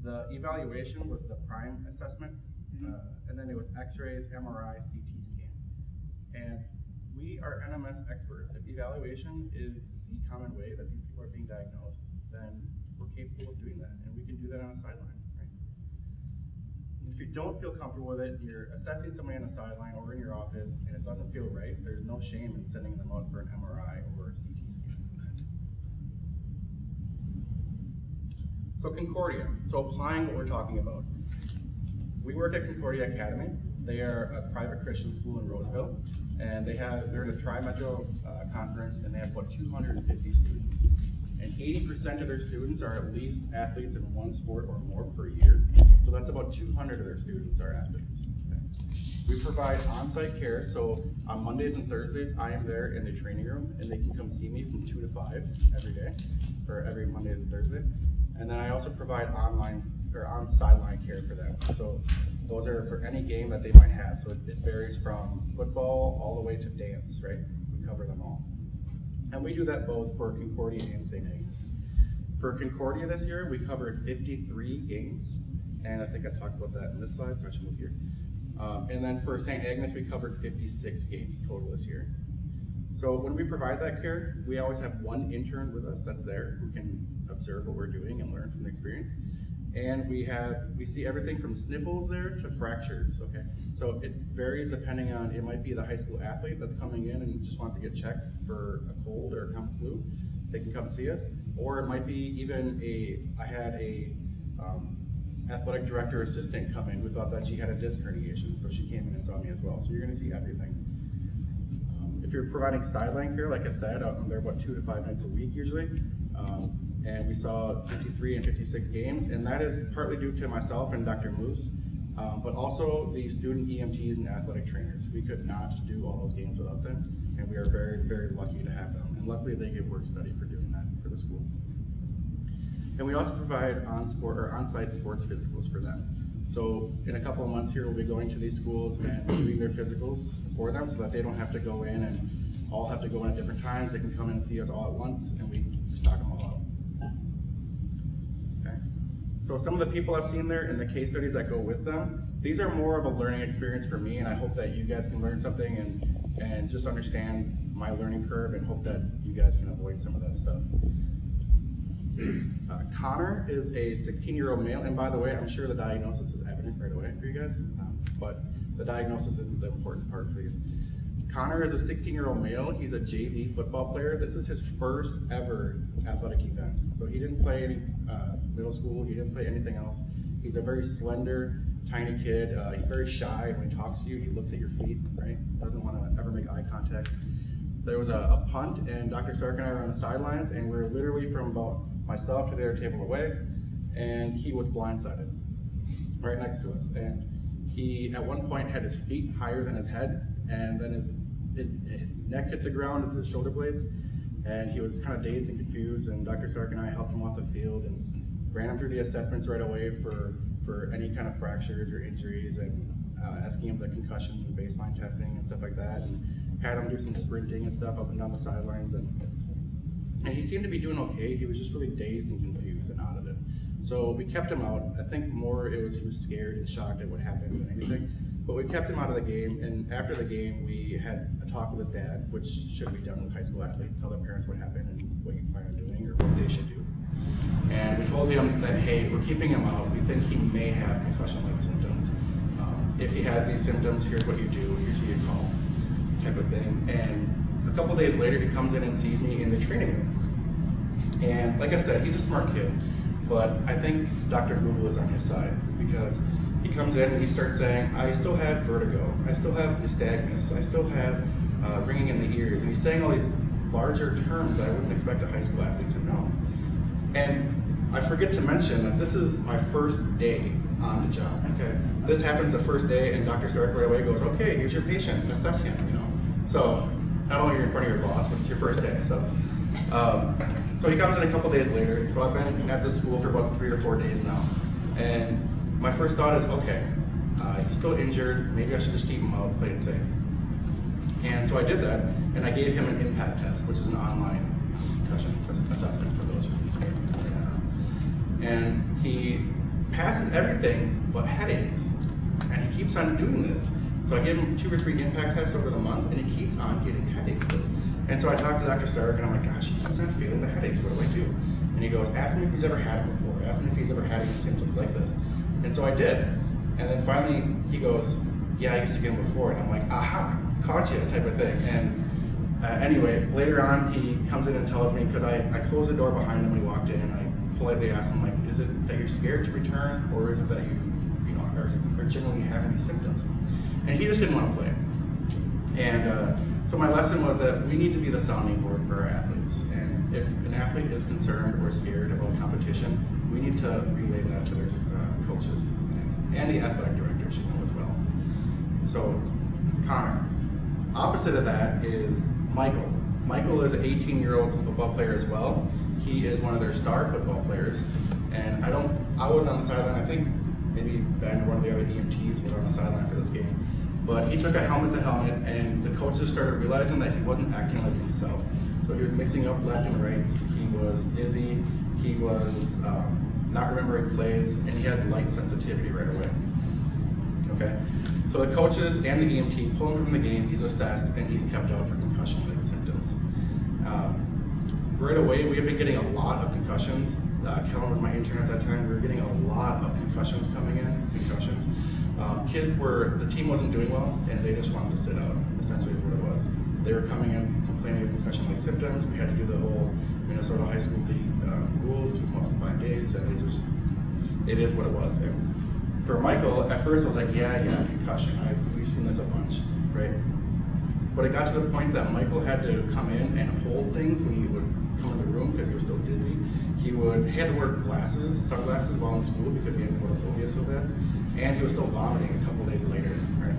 The evaluation was the prime assessment, and then it was x-rays, MRI, CT scan. And we are NMS experts. If evaluation is the common way that these people are being diagnosed, then we're capable of doing that, and we can do that on a sideline, right? If you don't feel comfortable with it, you're assessing somebody on a sideline or in your office, and it doesn't feel right, there's no shame in sending them out for an MRI or a CT scan. So Concordia, so applying what we're talking about. We work at Concordia Academy. They are a private Christian school in Roseville, and they're in a tri-metro conference, and they have about 250 students. And 80% of their students are at least athletes in one sport or more per year. So that's about 200 of their students are athletes. Okay. We provide on-site care, so on Mondays and Thursdays, I am there in the training room, and they can come see me from 2 to 5 every day, or every Monday and Thursday. And then I also provide online or on-sideline care for them. So those are for any game that they might have. So it varies from football all the way to dance, right? We cover them all. And we do that both for Concordia and St. Agnes. For Concordia this year, we covered 53 games. And I think I talked about that in this slide, so I should move here. And then for St. Agnes, we covered 56 games total this year. So when we provide that care, we always have one intern with us that's there who can observe what we're doing and learn from the experience. And we see everything from sniffles there to fractures, okay? So it varies depending on, it might be the high school athlete that's coming in and just wants to get checked for a cold or a common flu. They can come see us. Or it might be even I had a athletic director assistant come in who thought that she had a disc herniation, so she came in and saw me as well. So you're gonna see everything. If you're providing sideline care, like I said, I'm there about 2 to 5 nights a week usually. And we saw 53 and 56 games, and that is partly due to myself and Dr. Moose, but also the student EMTs and athletic trainers. We could not do all those games without them, and we are very, very lucky to have them. And luckily they get work study for doing that for the school. And we also provide on-site sports physicals for them. So in a couple of months here, we'll be going to these schools and doing their physicals for them so that they don't have to go in and all have to go in at different times. They can come in and see us all at once, and we just knock them all out. Okay. So some of the people I've seen there and the case studies that go with them, these are more of a learning experience for me, and I hope that you guys can learn something and just understand my learning curve, and hope that you guys can avoid some of that stuff. Connor is a 16-year-old male, and by the way, I'm sure the diagnosis is evident right away for you guys, but the diagnosis isn't the important part for you. Connor is a 16-year-old male. He's a JV football player. This is his first ever athletic event. So he didn't play any middle school. He didn't play anything else. He's a very slender, tiny kid. He's very shy. When he talks to you, he looks at your feet, right? Doesn't want to ever make eye contact. There was a punt, and Dr. Stark and I were on the sidelines, and we were literally from about myself to the other table away, and he was blindsided right next to us. And he, at one point, had his feet higher than his head, and then his neck hit the ground at the shoulder blades, and he was kind of dazed and confused, and Dr. Stark and I helped him off the field and ran him through the assessments right away for any kind of fractures or injuries, and asking him the concussion and baseline testing and stuff like that, and had him do some sprinting and stuff up and down the sidelines, and he seemed to be doing okay. He was just really dazed and confused and out of it. So we kept him out. I think more he was scared and shocked at what happened than anything. But we kept him out of the game, and after the game, we had a talk with his dad, which should be done with high school athletes, tell their parents what happened and what you plan on doing or what they should do. And we told him that, hey, we're keeping him out. We think he may have concussion-like symptoms. If he has these symptoms, here's what you do, here's who you call, type of thing. And a couple days later, he comes in and sees me in the training room. And like I said, he's a smart kid, but I think Dr. Google is on his side, because he comes in and he starts saying, I still have vertigo, I still have nystagmus, I still have ringing in the ears, and he's saying all these larger terms I wouldn't expect a high school athlete to know. And I forget to mention that this is my first day on the job, okay? This happens the first day, and Dr. Stark right away goes, okay, here's your patient, assess him, you know? So, not only are you in front of your boss, but it's your first day, so. So he comes in a couple days later, so I've been at this school for about 3 or 4 days now, and my first thought is, okay, he's still injured, maybe I should just keep him out, play it safe. And so I did that, and I gave him an impact test, which is an online concussion assessment for those who don't know. And he passes everything but headaches, and he keeps on doing this. So I give him 2 or 3 impact tests over the month, and he keeps on getting headaches still. And so I talked to Dr. Stark, and I'm like, gosh, he keeps on feeling the headaches. What do I do? And he goes, ask him if he's ever had them before. Ask him if he's ever had any symptoms like this. And so I did. And then finally he goes, yeah, I used to get them before. And I'm like, aha, caught you, type of thing. And anyway, later on he comes in and tells me, because I closed the door behind him when he walked in, and I politely asked him, like, is it that you're scared to return, or is it that you are generally having these symptoms? And he just didn't want to play. And so my lesson was that we need to be the sounding board for our athletes. And if an athlete is concerned or scared about competition, we need to relay that to their coaches and the athletic director should know as well. So Connor. Opposite of that is Michael. Michael is an 18-year-old football player as well. He is one of their star football players. And I was on the sideline, I think maybe Ben or one of the other EMTs was on the sideline for this game. But he took a helmet to helmet, and the coaches started realizing that he wasn't acting like himself. So he was mixing up left and rights, he was dizzy, he was not remembering plays, and he had light sensitivity right away. Okay, so the coaches and the EMT pull him from the game, he's assessed, and he's kept out for concussion-like symptoms. Right away, we have been getting a lot of concussions. Kellen was my intern at that time. We were getting a lot of concussions coming in, the team wasn't doing well, and they just wanted to sit out, essentially is what it was. They were coming in complaining of concussion-like symptoms. We had to do the whole Minnesota High School League rules, keep them off for 5 days, and it is what it was. And for Michael, at first I was like, yeah, concussion. We've seen this a bunch, right? But it got to the point that Michael had to come in and hold things when he would come in the room because he was still dizzy. He had to wear sunglasses while in school because he had photophobia so bad, and he was still vomiting a couple days later, right?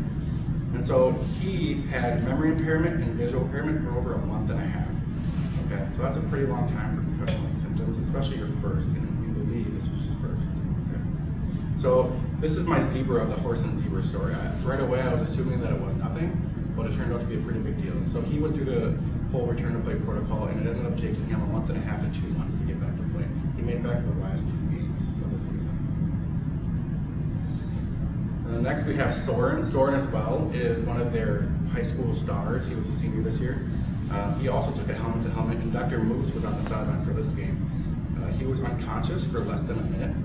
And so he had memory impairment and visual impairment for over a month and a half. Okay, so that's a pretty long time for concussion-like symptoms, especially your first, and we believe this was his first. Okay? So this is my zebra of the horse and zebra story. Right away I was assuming that it was nothing, but it turned out to be a pretty big deal. And so he went through the whole return to play protocol, and it ended up taking him a month and a half to 2 months to get back to play. He made it back for the last 2 games of the season. Next we have Soren. Soren as well is one of their high school stars. He was a senior this year. He also took a helmet to helmet, and Dr. Moose was on the sideline for this game. He was unconscious for less than a minute,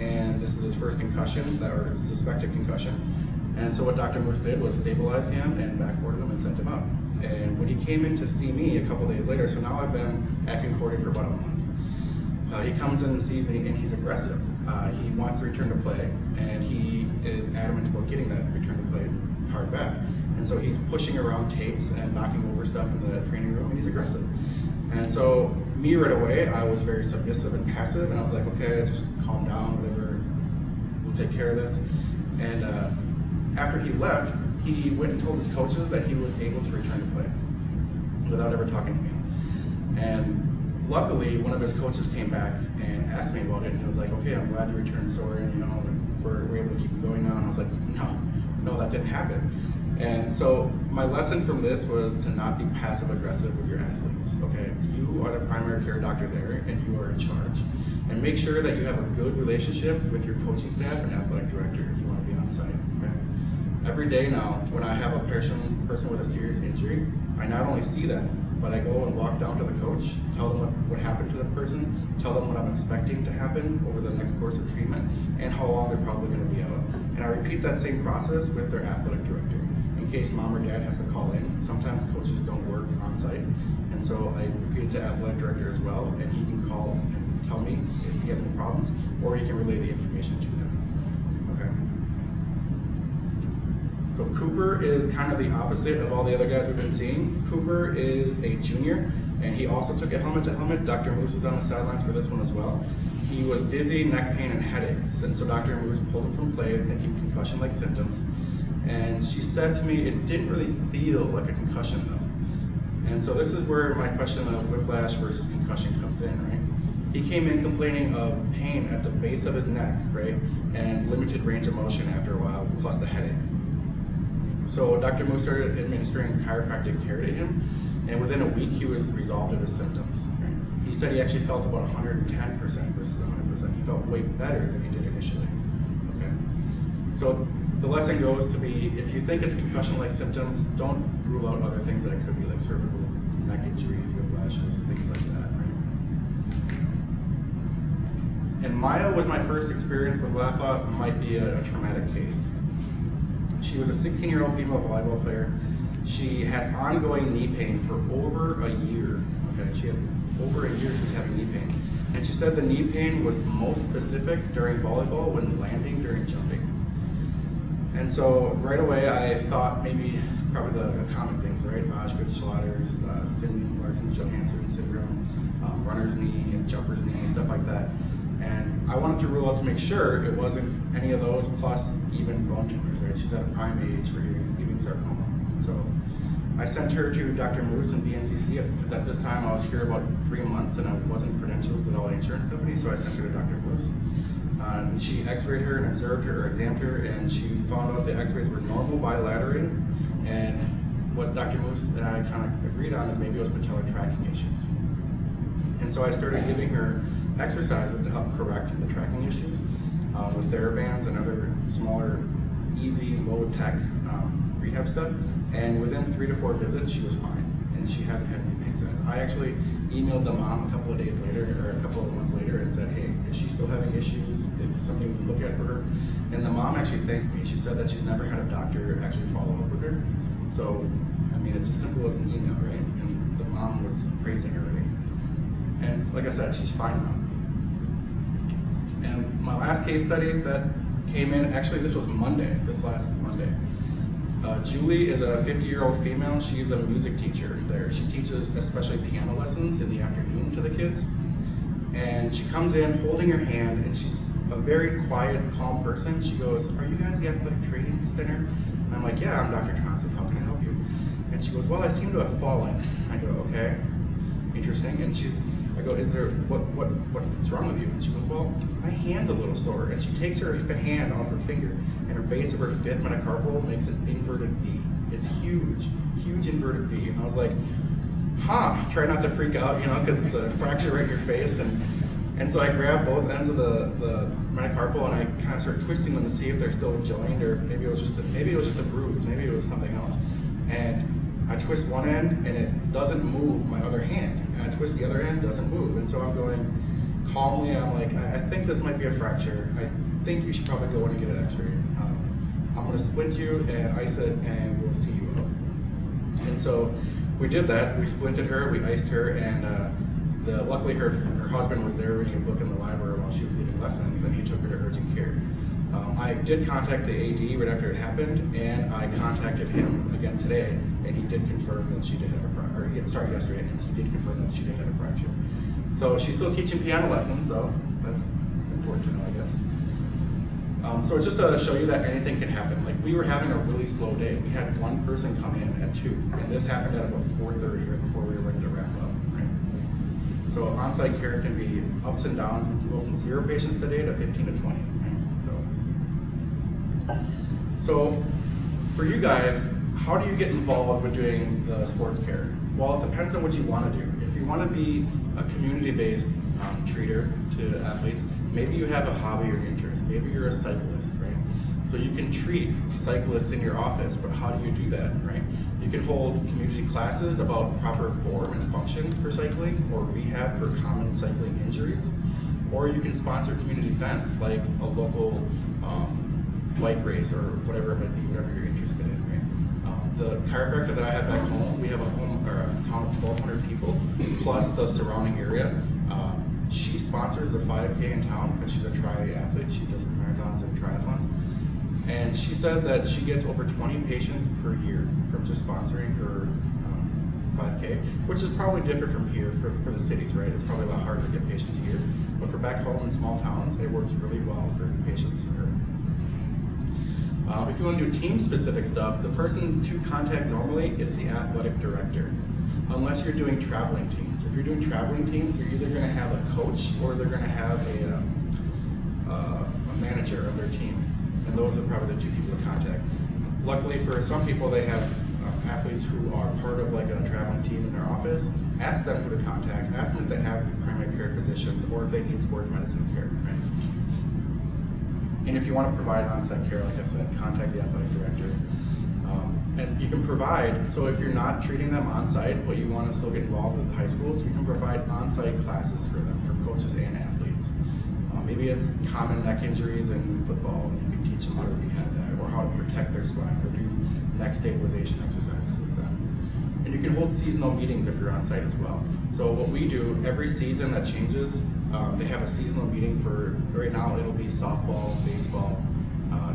and this is his first concussion, or suspected concussion. And so what Dr. Moose did was stabilize him and backboarded him and sent him out. And when he came in to see me a couple days later, so now I've been at Concordia for about a month. He comes in and sees me, and he's aggressive. He wants to return to play, and he is adamant about getting that return to play card back. And so he's pushing around tapes and knocking over stuff in the training room, and he's aggressive. And so me right away, I was very submissive and passive, and I was like, okay, just calm down, whatever, we'll take care of this. And after he left, he went and told his coaches that he was able to return to play without ever talking to me. And luckily, one of his coaches came back and asked me about it, and he was like, okay, I'm glad you returned, Soren, we're able to keep him going now. And I was like, no, that didn't happen. And so my lesson from this was to not be passive aggressive with your athletes, okay? You are the primary care doctor there, and you are in charge. And make sure that you have a good relationship with your coaching staff and athletic director if you want to be on site, okay? Every day now, when I have a person with a serious injury, I not only see them, but I go and walk down to the coach, tell them what happened to the person, tell them what I'm expecting to happen over the next course of treatment, and how long they're probably going to be out. And I repeat that same process with their athletic director. In case mom or dad has to call in, sometimes coaches don't work on site, and so I repeat it to athletic director as well, and he can call and tell me if he has any problems, or he can relay the information to them. So Cooper is kind of the opposite of all the other guys we've been seeing. Cooper is a junior, and he also took a helmet to helmet. Dr. Moose was on the sidelines for this one as well. He was dizzy, neck pain, and headaches, and so Dr. Moose pulled him from play thinking concussion-like symptoms. And she said to me, it didn't really feel like a concussion though. And so this is where my question of whiplash versus concussion comes in, right? He came in complaining of pain at the base of his neck, right? And limited range of motion after a while, plus the headaches. So Dr. Moose started administering chiropractic care to him, and within a week he was resolved of his symptoms. Right? He said he actually felt about 110% versus 100%. a sudden he felt way better than he did initially. Okay, so the lesson goes to be, if you think it's concussion-like symptoms, don't rule out other things that it could be, like cervical neck injuries, whiplashes, things like that, right? And Maya was my first experience with what I thought might be a traumatic case. She was a 16-year-old female volleyball player. She had ongoing knee pain for over a year. Okay, she had over a year she was having knee pain. And she said the knee pain was most specific during volleyball when landing during jumping. And so right away I thought probably the common things, right? Osgood-Schlatter's, Cindy Larson-Johansson syndrome, runner's knee, jumper's knee, stuff like that. And I wanted to rule out to make sure it wasn't any of those, plus even bone tumors, right? She's at a prime age for Ewing sarcoma. And so I sent her to Dr. Moose in BNCC, because at this time I was here about 3 months and I wasn't credentialed with all the insurance companies, so I sent her to Dr. Moose. And she x-rayed her and observed her, or examined her, and she found out the x-rays were normal bilaterally, and what Dr. Moose and I kind of agreed on is maybe it was patellar tracking issues. And so I started giving her exercises to help correct the tracking issues with TheraBands and other smaller, easy, low-tech rehab stuff. And within 3 to 4 visits, she was fine, and she hasn't had any pain since. I actually emailed the mom a couple of days later, or a couple of months later, and said, hey, is she still having issues? Is something we can look at for her? And the mom actually thanked me. She said that she's never had a doctor actually follow up with her. So, I mean, it's as simple as an email, right? And the mom was praising her, right? And like I said, she's fine now. And my last case study that came in, actually this was this last Monday. Julie is a 50-year-old female. She's a music teacher there. She teaches especially piano lessons in the afternoon to the kids. And she comes in holding her hand, and she's a very quiet, calm person. She goes, are you guys the athletic training center? And I'm like, yeah, I'm Dr. Tronson. How can I help you? And she goes, well, I seem to have fallen. I go, okay, interesting. And I go, is there, what's wrong with you? And she goes, well, my hand's a little sore. And she takes her hand off her finger, and her base of her fifth metacarpal makes an inverted V. It's huge, huge inverted V. And I was like, try not to freak out, because it's a fracture right in your face. And so I grabbed both ends of the metacarpal, and I kind of started twisting them to see if they're still joined, or if maybe it was just a bruise, maybe it was something else. And I twist one end, and it doesn't move my other hand. And I twist the other end, doesn't move. And so I'm going calmly, I'm like, I think this might be a fracture. I think you should probably go in and get an x-ray. I'm gonna splint you and ice it, and we'll see you out. And so we did that. We splinted her, we iced her, and luckily her husband was there reading a book in the library while she was getting lessons, and he took her to urgent care. I did contact the AD right after it happened, and I contacted him again today, and he did confirm that she did have yesterday, and he did confirm that she did have a fracture. So she's still teaching piano lessons, so that's important to know, I guess. So it's just to show you that anything can happen. Like, we were having a really slow day. We had one person come in at 2, and this happened at about 4:30, right before we were ready to wrap up, right? So on-site care can be ups and downs. We can go from 0 patients today to 15 to 20, right? So for you guys, how do you get involved with doing the sports care? Well, it depends on what you want to do. If you want to be a community-based treater to athletes, maybe you have a hobby or an interest. Maybe you're a cyclist, right? So you can treat cyclists in your office, but how do you do that, right? You can hold community classes about proper form and function for cycling, or rehab for common cycling injuries, or you can sponsor community events like a local bike race or whatever it might be, whatever you're interested in, right? The chiropractor that I have back home, we have a town of 1,200 people, plus the surrounding area. She sponsors a 5K in town because she's a triathlete. She does marathons and triathlons. And she said that she gets over 20 patients per year from just sponsoring her 5K, which is probably different from here for the cities, right? It's probably a lot harder to get patients here. But for back home in small towns, it works really well for patients for her. If you want to do team-specific stuff, the person to contact normally is the athletic director, unless you're doing traveling teams. If you're doing traveling teams, you're either going to have a coach or they're going to have a manager of their team, and those are probably the 2 people to contact. Luckily for some people, they have athletes who are part of like a traveling team in their office, ask them who to contact, ask them if they have primary care physicians or if they need sports medicine care, right? And if you want to provide on-site care, like I said, contact the athletic director. And you can provide, so if you're not treating them on-site, but you want to still get involved with the high schools, you can provide on-site classes for them, for coaches and athletes. Maybe it's common neck injuries in football, and you can teach them how to rehab that, or how to protect their spine, or do neck stabilization exercises with them. And you can hold seasonal meetings if you're on-site as well. So what we do, every season that changes, they have a seasonal meeting for, right now it'll be softball, baseball,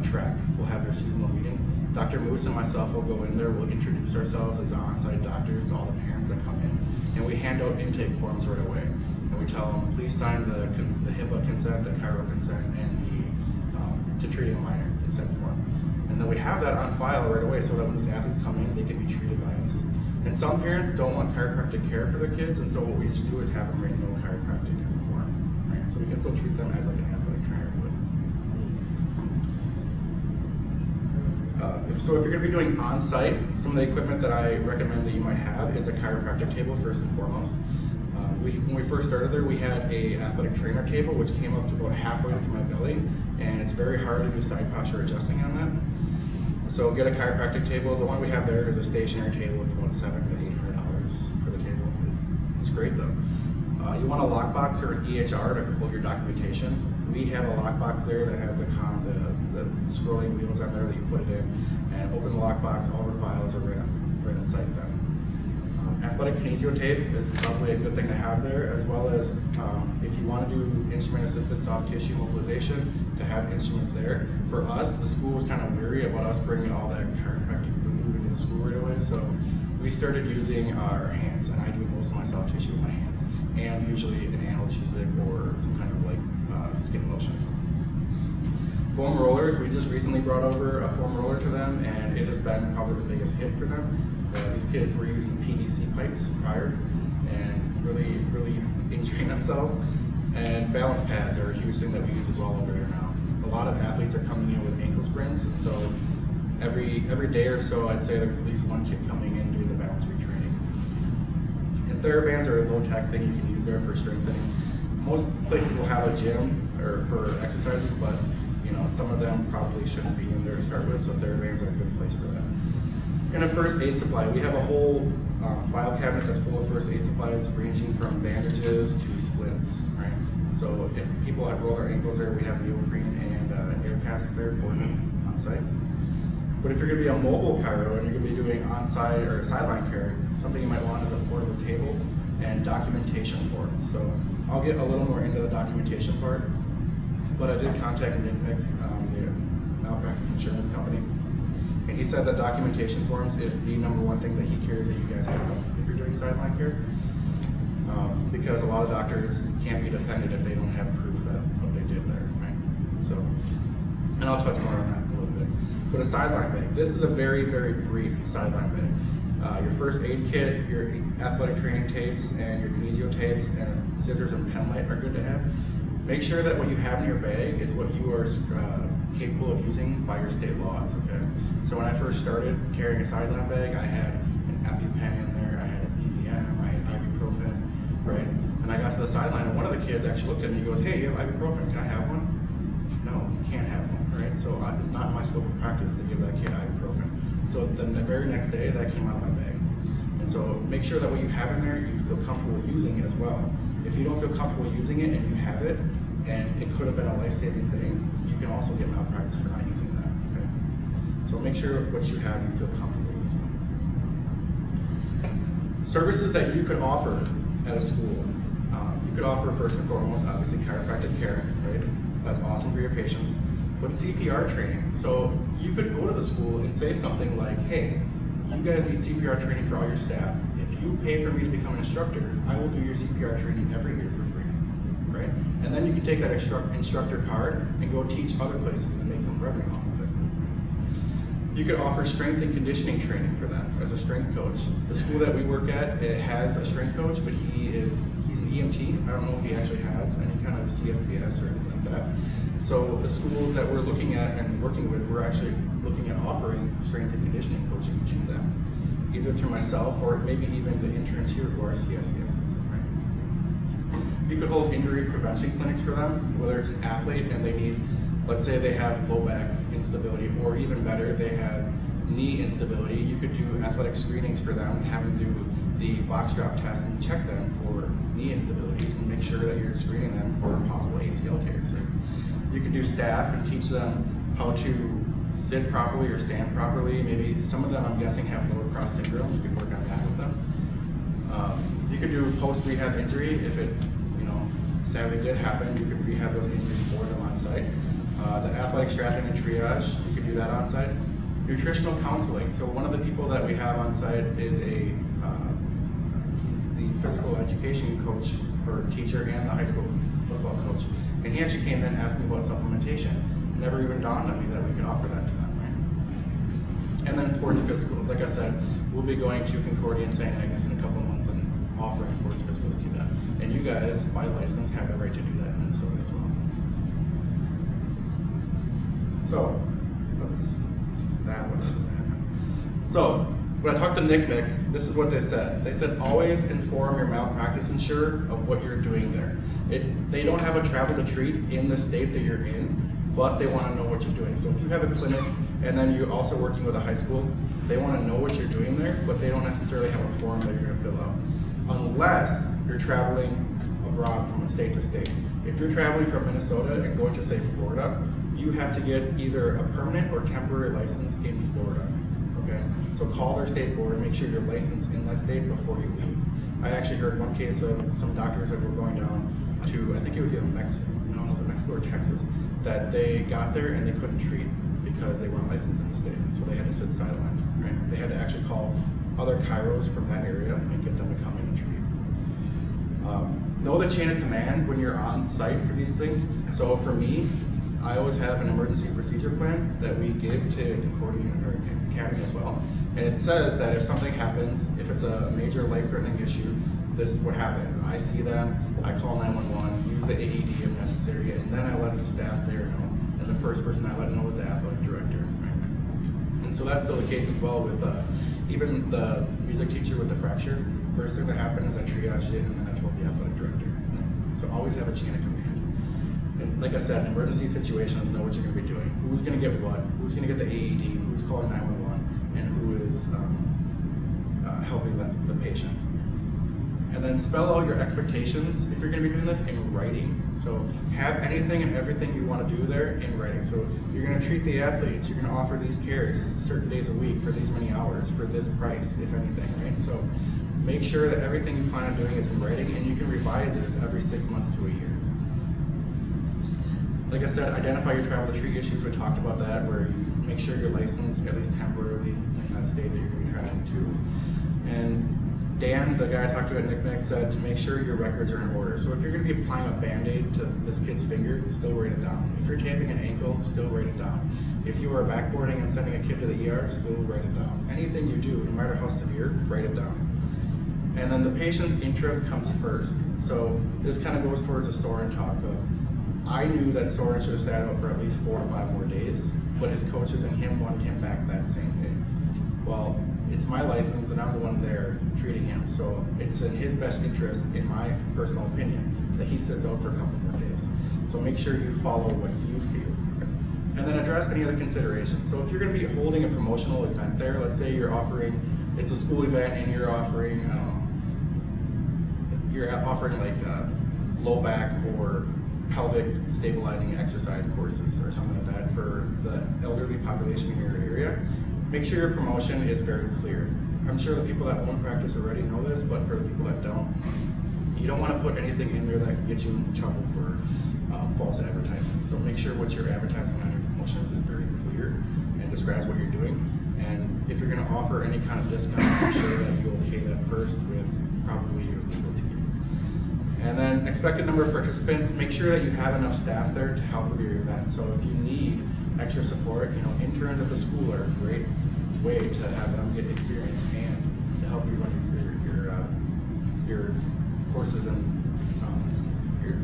track. We'll have their seasonal meeting. Dr. Moose and myself will go in there, we'll introduce ourselves as on-site doctors to all the parents that come in, and we hand out intake forms right away. And we tell them, please sign the HIPAA consent, the Chiro consent, and the to treating a minor consent form. And then we have that on file right away so that when these athletes come in, they can be treated by us. And some parents don't want chiropractic care for their kids, and so what we just do is have them write no chiropractic on the form, right? So we can still treat them as like an athletic trainer would. So if you're going to be doing on-site, some of the equipment that I recommend that you might have is a chiropractic table first and foremost. When we first started there, we had a athletic trainer table which came up to about halfway through my belly, and it's very hard to do side posture adjusting on that. So get a chiropractic table. The one we have there is a stationary table. It's about $700 to $800 for the table. It's great though. You want a lockbox or an EHR to hold your documentation. We have a lockbox there that has the scrolling wheels on there that you put it in, and open the lockbox, all our files are right inside them. Athletic kinesio tape is probably a good thing to have there, as well as if you want to do instrument-assisted soft tissue mobilization, to have instruments there. For us, the school was kind of weary about us bringing all that chiropractic voodoo into the school right away, so we started using our hands, and I do most of my soft tissue with my hands, and usually an analgesic or some kind of like skin lotion. Foam rollers, we just recently brought over a foam roller to them, and it has been probably the biggest hit for them. These kids were using PVC pipes prior and really injuring themselves. And balance pads are a huge thing that we use as well over there now. A lot of athletes are coming in with ankle sprints, and so every day or so, I'd say there's at least one kid coming in doing the balance retraining. And TheraBands are a low-tech thing you can use there for strengthening. Most places will have a gym or for exercises, but some of them probably shouldn't be in there to start with, so TheraBands are a good place for that. And a first aid supply. We have a whole file cabinet that's full of first aid supplies, ranging from bandages to splints, right? So if people have roller ankles there, we have neoprene and air casts there for them on site. But if you're going to be a mobile chiro and you're going to be doing on-site or sideline care, something you might want is a portable table and documentation for it. So I'll get a little more into the documentation part, but I did contact Nick, the malpractice insurance company, and he said that documentation forms is the #1 thing that he cares that you guys have if you're doing sideline care, because a lot of doctors can't be defended if they don't have proof that what they did there, right? So, and I'll touch more on that in a little bit. But a sideline bag, this is a very, very brief sideline bag. Your first aid kit, your athletic training tapes, and your kinesio tapes, and scissors and pen light are good to have. Make sure that what you have in your bag is what you are capable of using by your state laws, okay? So when I first started carrying a sideline bag, I had an EpiPen in there, I had a BVM, I had ibuprofen, right? And I got to the sideline, and one of the kids actually looked at me and goes, "Hey, you have ibuprofen, can I have one?" No, you can't have one, right? So it's not my scope of practice to give that kid ibuprofen. So then the very next day, that came out of my bag. And so make sure that what you have in there, you feel comfortable using as well. If you don't feel comfortable using it and you have it, and it could have been a life-saving thing, you can also get malpractice for not using that, okay? So make sure what you have, you feel comfortable using. Services that you could offer at a school. You could offer first and foremost, obviously, chiropractic care, right? That's awesome for your patients. But CPR training. So you could go to the school and say something like, "Hey, you guys need CPR training for all your staff. If you pay for me to become an instructor, I will do your CPR training every year for free." Right? And then you can take that instructor card and go teach other places and make some revenue off of it. You could offer strength and conditioning training for them as a strength coach. The school that we work at, it has a strength coach, but he's an EMT. I don't know if he actually has any kind of CSCS or anything like that. So the schools that we're looking at and working with, we're actually looking at offering strength and conditioning coaching to them. either through myself or maybe even the interns here who are CSCSs, right? You could hold injury prevention clinics for them, whether it's an athlete and they need, let's say they have low back instability, or even better, they have knee instability. You could do athletic screenings for them and have them do the box drop test and check them for knee instabilities and make sure that you're screening them for possible ACL tears. Right? You could do staff and teach them how to sit properly or stand properly. Maybe some of them, I'm guessing, have lower cross syndrome. You could work on that with them. You could do post-rehab injury if it, sadly did happen. You could rehab those injuries for them on site. The athletic strapping and triage, you could do that on site. Nutritional counseling. So one of the people that we have on site is he's the physical education coach or teacher and the high school football coach. And he actually came in and asked me about supplementation. It never even dawned on me that we could offer that to them, right? And then sports physicals. Like I said, we'll be going to Concordia and St. Agnes in a couple of months and offering sports physicals to them. And you guys, by license, have the right to do that in Minnesota as well. So, that wasn't supposed to happen. So, when I talked to Nick, this is what they said. They said, always inform your malpractice insurer of what you're doing there. They don't have a travel to treat in the state that you're in, but they want to know what you're doing. So if you have a clinic and then you're also working with a high school, they want to know what you're doing there, but they don't necessarily have a form that you're going to fill out. Unless you're traveling abroad from state to state. If you're traveling from Minnesota and going to, say, Florida, you have to get either a permanent or temporary license in Florida, okay? So call their state board and make sure you're licensed in that state before you leave. I actually heard one case of some doctors that were going down to, I think it was either Mexico or Texas, that they got there and they couldn't treat because they weren't licensed in the state. So they had to sit sidelined, right? They had to actually call other chiros from that area and get them to come in and treat. Know the chain of command when you're on site for these things. So for me, I always have an emergency procedure plan that we give to Concordia Academy as well. And it says that if something happens, if it's a major life-threatening issue, this is what happens. I see them, I call 911, use the AED if necessary, and then I let the staff there know. And the first person I let know is the athletic director. Right? And so that's still the case as well with even the music teacher with the fracture. First thing that happened is I triaged it and then I told the athletic director. So always have a chain of command. And like I said, in emergency situations, know what you're going to be doing. Who's going to get what? Who's going to get the AED? Who's calling 911? And who is helping the patient? And then spell out your expectations if you're going to be doing this in writing. So have anything and everything you want to do there in writing. So you're going to treat the athletes, you're going to offer these cares certain days a week for these many hours for this price, if anything, right? So make sure that everything you plan on doing is in writing, and you can revise this every 6 months to a year. Like I said, identify your travel to treat issues. We talked about that, where you make sure you're licensed at least temporarily in that state that you're going to be traveling to. And Dan, the guy I talked to at NICMEC, said to make sure your records are in order. So if you're going to be applying a Band-Aid to this kid's finger, still write it down. If you're taping an ankle, still write it down. If you are backboarding and sending a kid to the ER, still write it down. Anything you do, no matter how severe, write it down. And then the patient's interest comes first. So this kind of goes towards a Soren talk of, I knew that Soren should have sat out for at least 4 or 5 more days, but his coaches and him wanted him back that same day. Well, it's my license and I'm the one there treating him, so it's in his best interest, in my personal opinion, that he sits out for a couple more days. So make sure you follow what you feel. And then address any other considerations. So if you're going to be holding a promotional event there, let's say you're offering, it's a school event and you're offering, I don't know, you're offering like low back or pelvic stabilizing exercise courses or something like that for the elderly population in your area, make sure your promotion is very clear. I'm sure the people that own practice already know this, but for the people that don't, you don't want to put anything in there that can get you in trouble for false advertising. So make sure what you're advertising on your promotions is very clear and describes what you're doing. And if you're going to offer any kind of discount, make sure that you okay that first with probably your legal team. And then expected number of participants, make sure that you have enough staff there to help with your event. So if you need extra support, interns at the school are a great way to have them get experience and to help you run your courses and your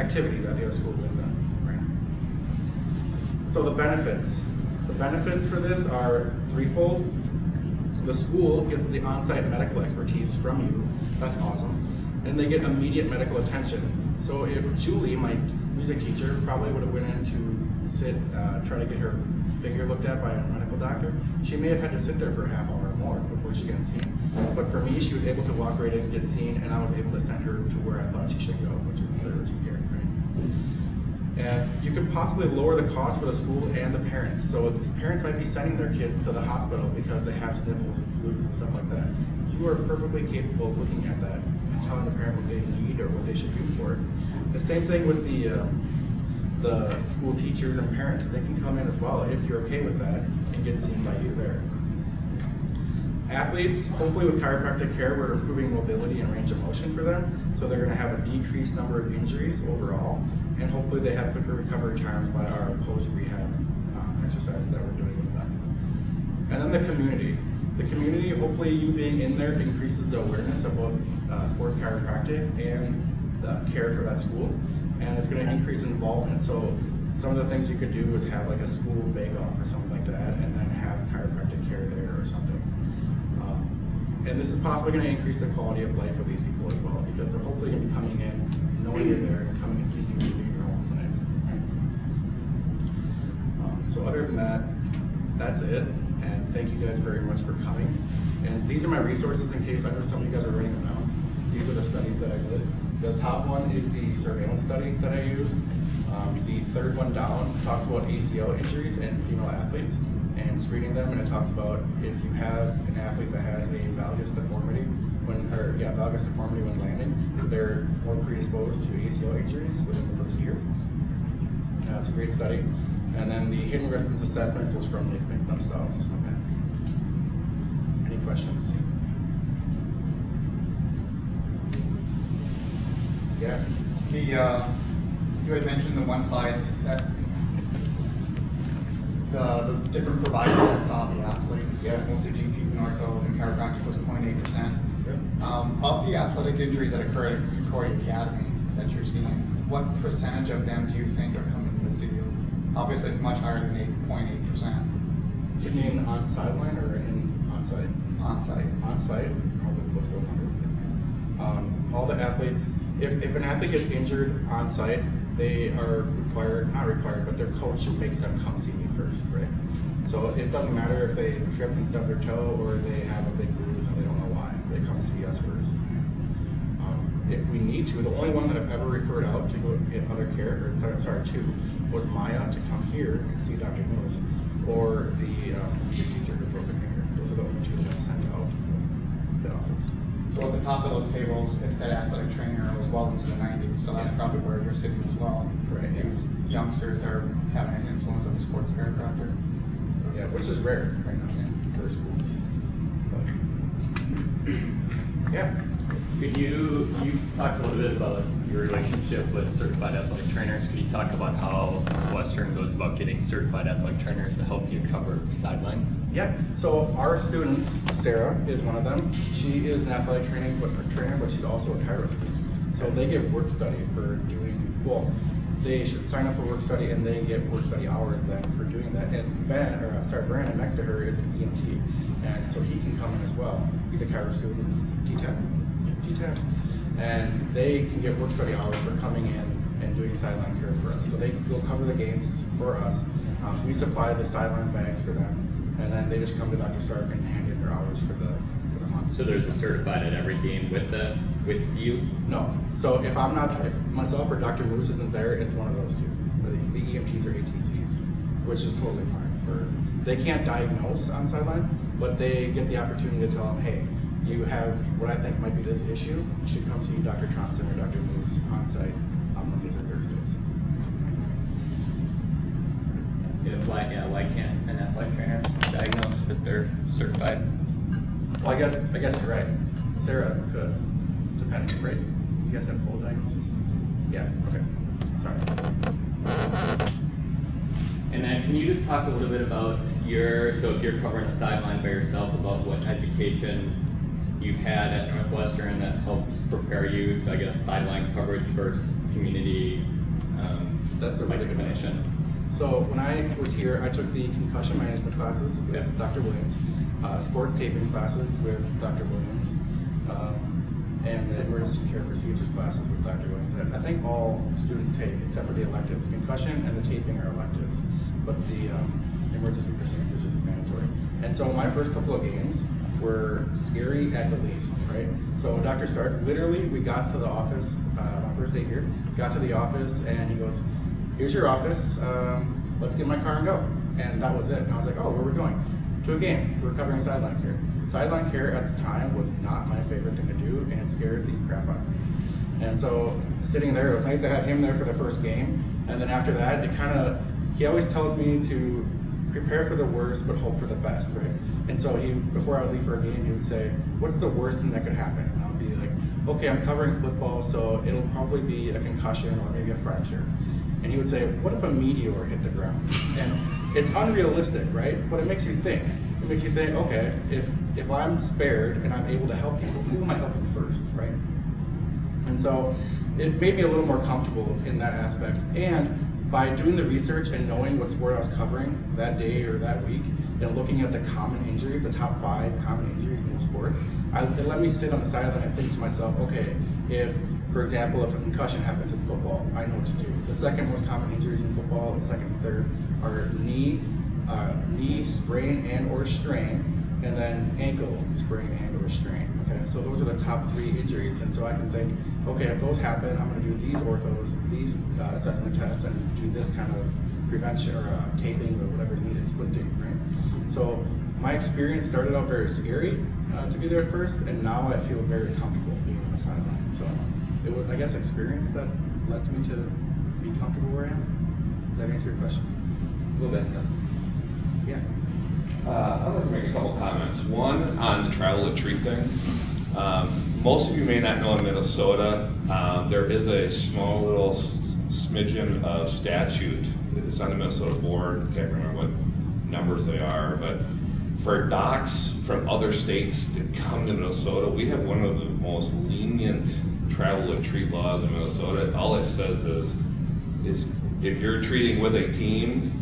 activities at the other school with them, right? So the benefits for this are threefold. The school gets the on-site medical expertise from you. That's awesome. And they get immediate medical attention. So if Julie, my music teacher, probably would have went in to try to get her finger looked at by a medical doctor, she may have had to sit there for a half hour or more before she gets seen. But for me, she was able to walk right in, get seen, and I was able to send her to where I thought she should go, which was the urgent care, right? And you could possibly lower the cost for the school and the parents. So these parents might be sending their kids to the hospital because they have sniffles and flus and stuff like that. You are perfectly capable of looking at that and telling the parent what they need or what they should do for it. The same thing with the school teachers and parents. They can come in as well if you're okay with that and get seen by you there. Athletes, hopefully with chiropractic care, we're improving mobility and range of motion for them. So they're going to have a decreased number of injuries overall, and hopefully they have quicker recovery times by our post-rehab exercises that we're doing with them. And then the community. The community, hopefully you being in there increases the awareness of both sports chiropractic and the care for that school. And it's going to increase involvement. So some of the things you could do is have like a school bake-off or something like that, and then have chiropractic care there or something. And this is possibly going to increase the quality of life for these people as well, because they're hopefully going to be coming in, knowing you're there, and coming and seeing you in your own clinic. So other than that, that's it. And thank you guys very much for coming. And these are my resources in case I know some of you guys are writing them down. These are the studies that I did. The top one is the surveillance study that I used. The third one down talks about ACL injuries in female athletes and screening them, and it talks about if you have an athlete that has a valgus deformity when landing, they're more predisposed to ACL injuries within the first year. It's a great study. And then the hidden risks assessments was from NICMIC themselves. Okay. Any questions? Yeah. You had mentioned the one slide that the different providers that saw the athletes, mostly GPs and orthos and chiropractic, was 0.8%. Yep. Of the athletic injuries that occurred at Concordia Academy that you're seeing, what percentage of them do you think are coming to see you? Obviously, it's much higher than 8.8%. You mean on sideline or in on-site? On-site. On-site, probably close to 100. All the athletes, if an athlete gets injured on-site, they are not required, but their coach makes them come see me first, right? So it doesn't matter if they trip and stub their toe or they have a big bruise and they don't know why. They come see us first. If we need to, the only one that I've ever referred out to go get other care, two, was Maya to come here and see Dr. Lewis, or the music teacher who broke a finger. Those are the only two that I've sent out to the office. So at the top of those tables, it said athletic trainer was well into the 90s, so that's probably where you're sitting as well. Right. These youngsters are having an influence of the sports chiropractor. Yeah, which is rare right now for schools. But, yeah. Could you talked a little bit about your relationship with certified athletic trainers. Could you talk about how Western goes about getting certified athletic trainers to help you cover sideline? Yeah, so our students, Sarah is one of them. She is an athletic trainer, but she's also a chiro student. So they get work study for doing, well, they should sign up for work study and they get work study hours then for doing that. And Brandon next to her is an EMT, and so he can come in as well. He's a chiro student, he's D10. And they can get work study hours for coming in and doing sideline care for us. So they will cover the games for us. We supply the sideline bags for them, and then they just come to Dr. Stark and hand in their hours for the month. So there's a certified at every game with you? No. So if myself or Dr. Moose isn't there, it's one of those two. The EMTs or ATCs, which is totally fine. They can't diagnose on sideline, but they get the opportunity to tell them, hey, you have what I think might be this issue, you should come see Dr. Tronson or Dr. Moose on site on Mondays or Thursdays. Why can't an athletic trainer diagnose if they're certified? Well, I guess you're right. Sarah could, depending, right? You guys have full diagnosis? Yeah, okay. Sorry. And then can you just talk a little bit about so if you're covering the sideline by yourself, about what education you've had at Northwestern that helps prepare you to, I guess, sideline coverage versus community That's a really good clinician? So when I was here, I took the concussion management classes with Dr. Williams, sports taping classes with Dr. Williams, and the emergency care procedures classes with Dr. Williams. I think all students take, except for the electives. Concussion and the taping are electives, but the emergency procedures is mandatory. And so my first couple of games were scary at the least, right? So Dr. Stark, literally, we got to the office, my first day here, got to the office, and he goes, here's your office, let's get in my car and go. And that was it. And I was like, oh, where are we going? To a game. We're covering sideline care. Sideline care at the time was not my favorite thing to do, and it scared the crap out of me. And so sitting there, it was nice to have him there for the first game. And then after that, he always tells me to prepare for the worst, but hope for the best, right? And so before I would leave for a game, he would say, what's the worst thing that could happen? And I'll be like, okay, I'm covering football, so it'll probably be a concussion or maybe a fracture. And he would say, what if a meteor hit the ground? And it's unrealistic, right? But it makes you think. It makes you think, okay, if I'm spared and I'm able to help people, who am I helping first, right? And so it made me a little more comfortable in that aspect. And by doing the research and knowing what sport I was covering that day or that week, and looking at the common injuries, the top 5 common injuries in those sports, it let me sit on the sideline and think to myself, okay, for example, if a concussion happens in football, I know what to do. The second most common injuries in football, the second and third, are knee sprain and or strain, and then ankle sprain and or strain. Okay, so those are the top 3 injuries, and so I can think, okay, if those happen, I'm going to do these orthos, these assessment tests, and do this kind of prevention or taping or whatever's needed, splinting, right? So my experience started out very scary to be there at first, and now I feel very comfortable being on the sideline. So it was, I guess, experience that led me to be comfortable where I am. Does that answer your question? A little bit, Yeah. I'd like to make a couple comments. One on the travel to treat thing. Most of you may not know in Minnesota, there is a small little smidgen of statute. It's on the Minnesota board. Can't remember what numbers they are, but for docs from other states to come to Minnesota, we have one of the most lenient travel and treat laws in Minnesota. All it says is if you're treating with a team,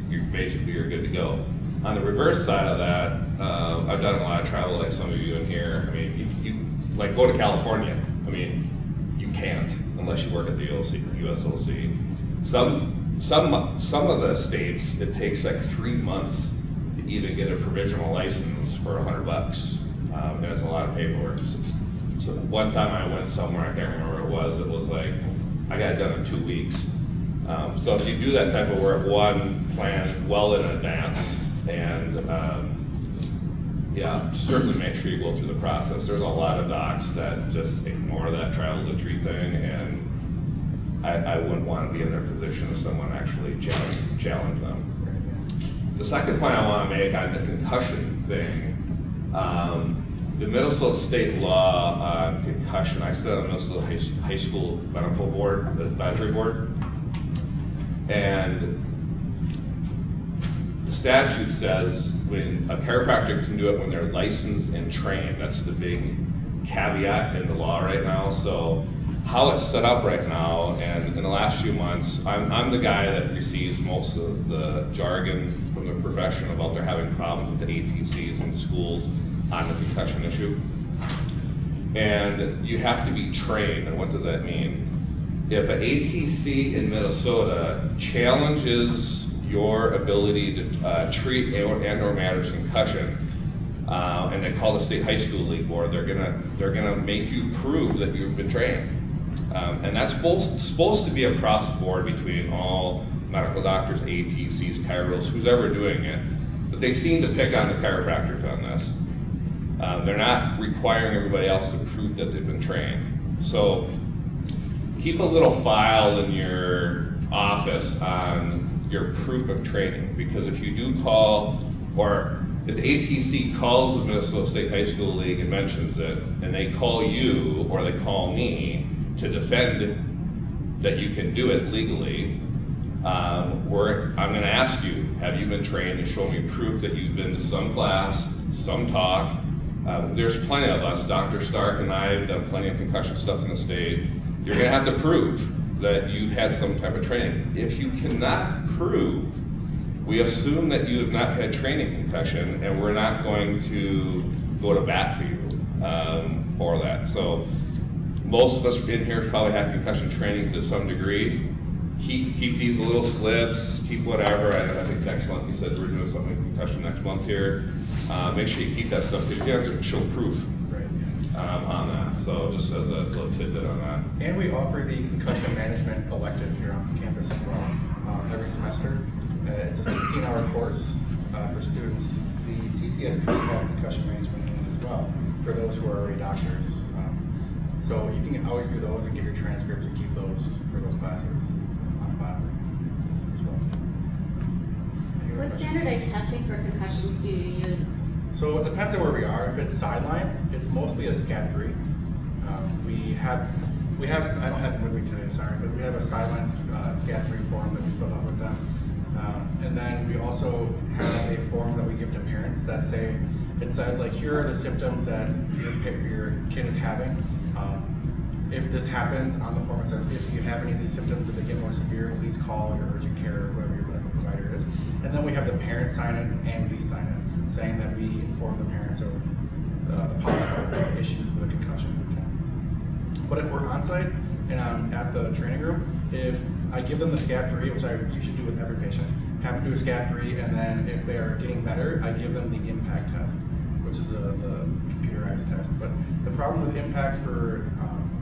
you're good to go. On the reverse side of that, I've done a lot of travel like some of you in here. I mean, you like go to California. I mean, you can't unless you work at the USOC. Some of the states, it takes like 3 months to even get a provisional license for $100, and it's a lot of paperwork. So one time I went somewhere, I can't remember where it was like, I got it done in 2 weeks. So if you do that type of work, plan well in advance, and certainly make sure you go through the process. There's a lot of docs that just ignore that travel to treat thing, and I wouldn't want to be in their position if someone actually challenge them. The second point I want to make on the concussion thing, the Minnesota state law on concussion, I sit on the Minnesota High School Medical Board, the advisory board, and the statute says when a chiropractor can do it when they're licensed and trained. That's the big caveat in the law right now. So how it's set up right now, and in the last few months, I'm the guy that receives most of the jargon from the profession about they're having problems with the ATCs in schools on the concussion issue. And you have to be trained, and what does that mean? If an ATC in Minnesota challenges your ability to treat and or manage concussion, and they call the state high school league board, they're gonna make you prove that you've been trained. And that's supposed to be across the board between all medical doctors, ATCs, chiros, who's ever doing it. But they seem to pick on the chiropractors on this. They're not requiring everybody else to prove that they've been trained. So keep a little file in your office on your proof of training, because if you do call, or if the ATC calls the Minnesota State High School League and mentions it, and they call you or they call me to defend that you can do it legally, I'm going to ask you, have you been trained, and show me proof that you've been to some class, some talk. There's plenty of us, Dr. Stark and I have done plenty of concussion stuff in the state. You're going to have to prove that you've had some type of training. If you cannot prove, we assume that you have not had training concussion, and we're not going to go to bat for you for that. So most of us in here probably had concussion training to some degree. Keep these little slips, keep whatever. I think next month you said we're doing something with concussion next month here. Make sure you keep that stuff, because you have to show proof on that. So just as a little tidbit on that. And we offer the Concussion Management elective here on campus as well, every semester. It's a 16-hour course for students. The CCSP has Concussion Management in it as well, for those who are already doctors. So you can always do those and get your transcripts and keep those for those classes on file as well. Any other What questions? standardized testing for concussions do you use? So it depends on where we are. If it's sideline, it's mostly a SCAT 3. We have, I don't have it with me today, sorry, but we have a sideline SCAT 3 form that we fill out with them. And then we also have a form that we give to parents that it says like, here are the symptoms that your kid is having. If this happens, on the form it says, if you have any of these symptoms, if they get more severe, please call your urgent care or whoever your medical provider is. And then we have the parents sign it and we sign it, saying that we inform the parents of the possible issues with a concussion. But if we're on site and I'm at the training room, if I give them the SCAT 3, which I usually do with every patient, have them do a SCAT 3, and then if they are getting better, I give them the impact test, which is the computerized test. But the problem with impacts for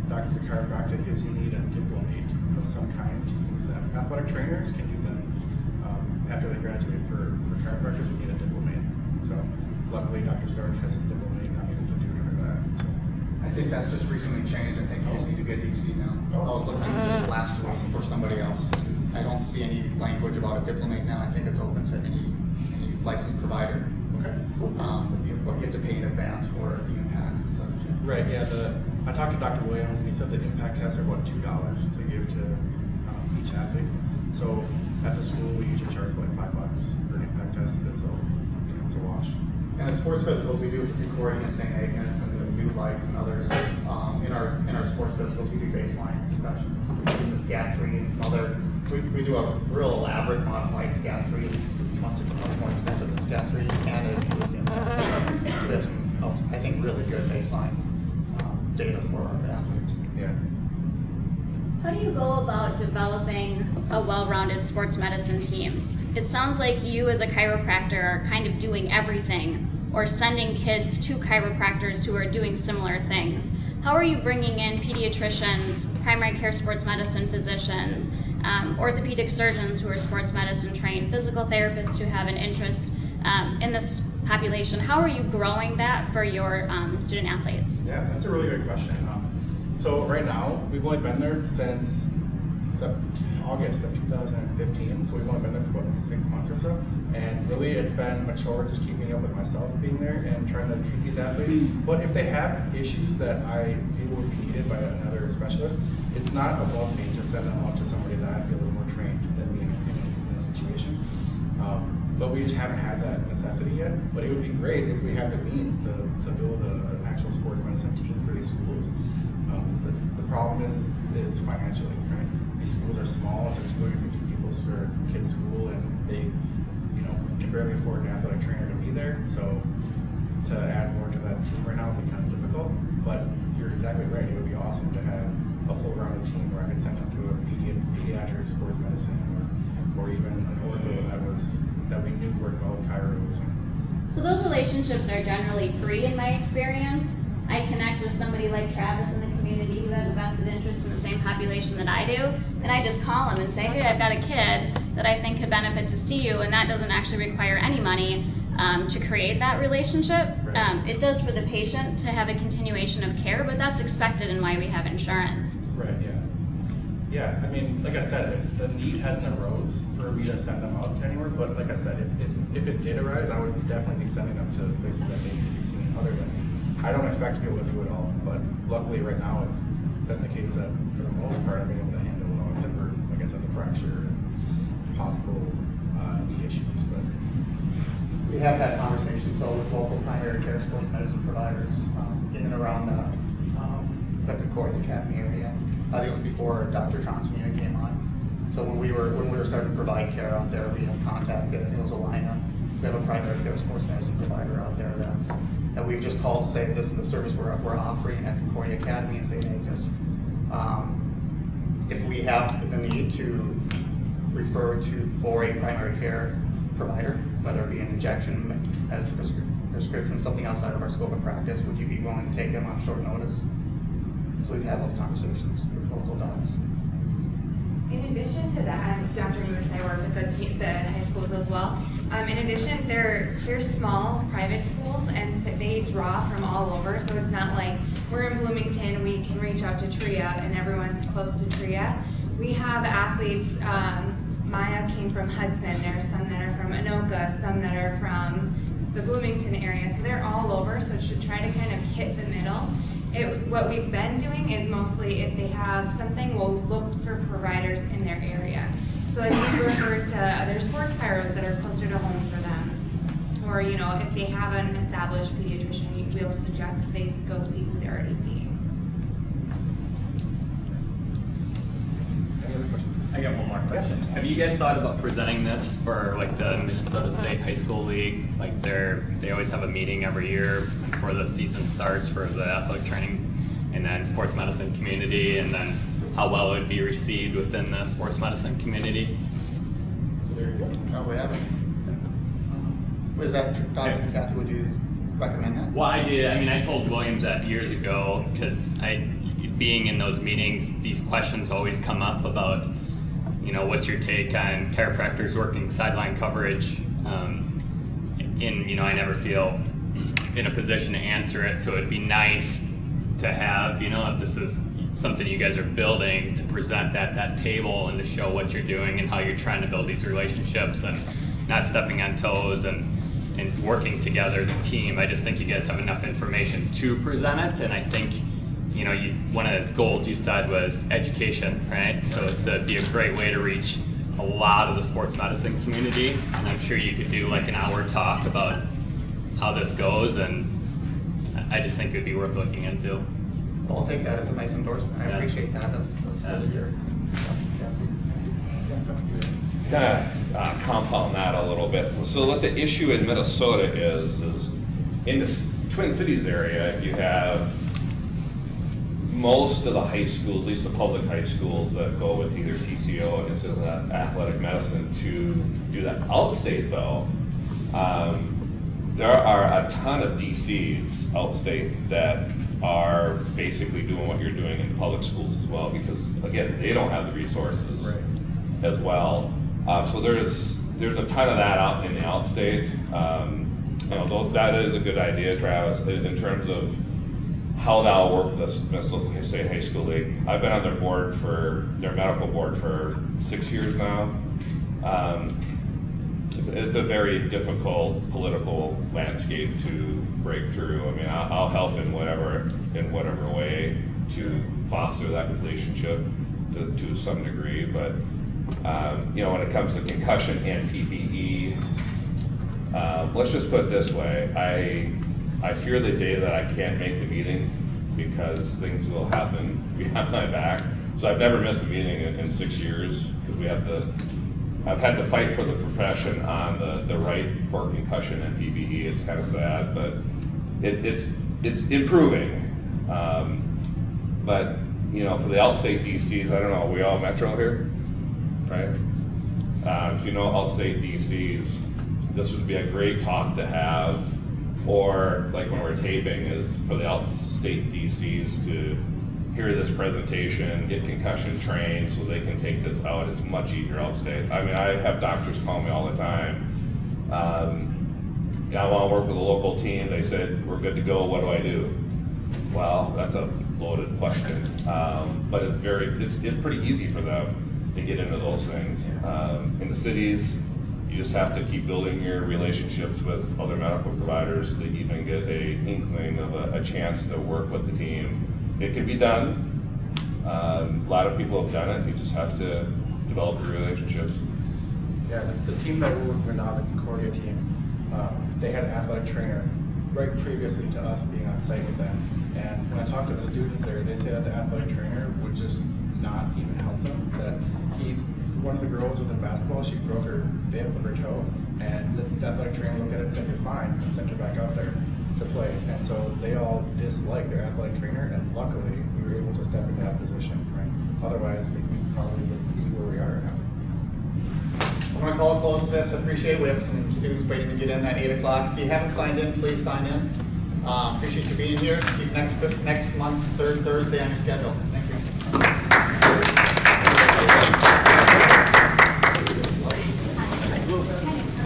doctors of chiropractic is you need a Diplomat of some kind to use them. Athletic trainers can do them after they graduate. For chiropractors, we need a Diplomat. So luckily, Dr. Stark has his Diplomat, and I'm able to do it under that. So. I think that's just recently changed. I think you just need to be a DC now. I was looking just last week for somebody else. I don't see any language about a Diplomat now. I think it's open to any licensed provider. Okay. But you have to pay in advance for the impacts and such. Right, yeah, I talked to Dr. Williams and he said the impact tests are about $2 to give to each athlete. So at the school, we usually charge like $5 for an impact test, and so it's a wash. And the sports physicals we do with Concordia and St. Agnes and the New Life and others, in our sports physicals we do baseline concussions. We do the SCAT 3 and some other, we do a real elaborate modified SCAT 3. Once it's much more extended than SCAT 3, and it includes the impact. We have some, I think, really good baseline data for our athletes. Yeah. How do you go about developing a well-rounded sports medicine team? It sounds like you as a chiropractor are kind of doing everything, or sending kids to chiropractors who are doing similar things. How are you bringing in pediatricians, primary care sports medicine physicians, orthopedic surgeons who are sports medicine trained, physical therapists who have an interest in this population? How are you growing that for your student athletes? Yeah, that's a really good question. So right now, we've only been there since August of 2015, so we've only been there for about 6 months or so. And really, it's been a chore just keeping up with myself being there and trying to treat these athletes. But if they have issues that I feel would be needed by another specialist, it's not above me to send them out to somebody that I feel is more trained than me in a situation. But we just haven't had that necessity yet. But it would be great if we had the means to build an actual sports medicine team for these schools. The problem is financially, right? These schools are small. It's a 250 kids school, and they, can barely afford an athletic trainer to be there. So to add more to that team right now would be kind of difficult. But you're exactly right. It would be awesome to have a full-rounded team where I could send them to a pediatric sports medicine or even an ortho that we knew worked well with chiros. So those relationships are generally free in my experience. I connect with somebody like Travis in the community who has a vested interest in the same population that I do, and I just call him and say, hey, I've got a kid that I think could benefit to see you, and that doesn't actually require any money to create that relationship. Right. It does for the patient to have a continuation of care, but that's expected in why we have insurance. Right, yeah. Yeah, I mean, like I said, the need hasn't arose for me to send them out anywhere, but like I said, if it did arise, I would definitely be sending them to places that they need to be seen other than me. I don't expect to be able to do it all, but luckily right now it's been the case that for the most part I've been able to handle it all, except for, like I said, the fracture and possible knee issues. But We have had conversations with local primary care sports medicine providers in and around the Concordia Academy area I think it was before Dr. Transmina came on. So when we were starting to provide care out there, we have contacted, I think it was Alina. We have a primary care sports medicine provider out there that we've just called to say this is the service we're offering at Concordia Academy, and say, hey, just if we have the need to refer for a primary care provider, whether it be an injection, medicine prescription, something outside of our scope of practice, would you be willing to take them on short notice? So we've had those conversations with local docs. In addition to that, Dr. Moose, I work with the high schools as well. In addition, they're small private schools, and so they draw from all over. So it's not like we're in Bloomington, we can reach out to Tria, and everyone's close to Tria. We have athletes. Maya came from Hudson. There's some that are from Anoka, some that are from the Bloomington area. So they're all over. So it should try to kind of hit the middle. What we've been doing is mostly if they have something, we'll look for providers in their area. So like we've referred to other sports chiros that are closer to home for them. Or, you know, if they have an established pediatrician, we'll suggest they go see who they're already seeing. Any other questions? I got one more question. Have you guys thought about presenting this for like the Minnesota State High School League? Like they always have a meeting every year before the season starts for the athletic training and then sports medicine community, and then how well it would be received within the sports medicine community. So there you go. No, we haven't. Was that, Dr. McCaffrey, would you recommend that? Well, I did. I mean, I told Williams that years ago because being in those meetings, these questions always come up about, you know, what's your take on chiropractors working sideline coverage? You know, I never feel in a position to answer it, so it'd be nice to have, you know, if this is something you guys are building, to present that table and to show what you're doing and how you're trying to build these relationships and not stepping on toes and working together as a team. I just think you guys have enough information to present it, and I think, you know, one of the goals you said was education, right? So it'd be a great way to reach a lot of the sports medicine community, and I'm sure you could do like an hour talk about how this goes, and I just think it would be worth looking into. Well, I'll take that as a nice endorsement. I Yeah. appreciate that. That's good to hear. Kind of compound that a little bit. So what the issue in Minnesota is in the Twin Cities area, you have most of the high schools, at least the public high schools, that go with either TCO and instead of athletic medicine to do that. Outstate though, there are a ton of DCs outstate that are basically doing what you're doing in public schools as well, because again, they don't have the resources as well. So there's a ton of that out in the outstate. You know, that is a good idea, Travis, in terms of how that'll work with this Minnesota State High School League. I've been on their board their medical board for 6 years now. It's a very difficult political landscape to break through. I mean, I'll help in whatever way to foster that relationship to some degree. But you know, when it comes to concussion and PPE, let's just put it this way: I fear the day that I can't make the meeting because things will happen behind my back. So I've never missed a meeting in 6 years because I've had to fight for the profession on the right for concussion and PPE. It's kind of sad, but it's improving. But you know, for the outstate DCs, I don't know. Are we all Metro here, right? If you know outstate DCs, this would be a great talk to have. Or like when we're taping, is for the outstate DCs to hear this presentation, get concussion trained so they can take this out. It's much easier outstate. I mean, I have doctors call me all the time. I want to work with a local team. They said, we're good to go, what do I do? Well, that's a loaded question. But it's pretty easy for them to get into those things. In the cities, you just have to keep building your relationships with other medical providers to even get an inkling of a chance to work with the team. It can be done. A lot of people have done it. You just have to develop your relationships. Yeah, the team that we're working with now, the Concordia team, they had an athletic trainer right previously to us being on site with them. And when I talked to the students there, they say that the athletic trainer would just not even help them. That one of the girls was in basketball, she broke her fifth of her toe, and the athletic trainer looked at it and said, "You're fine," and sent her back out there to play. And so they all disliked their athletic trainer, and luckily we were able to step into that position, right? Otherwise, we probably wouldn't be where we are now. I'm going to call a close to this. I appreciate it. We have some students waiting to get in at 8 o'clock. If you haven't signed in, please sign in. Appreciate you being here. Keep next month's third Thursday on your schedule. Thank you.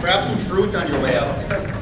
Grab some fruit on your way out.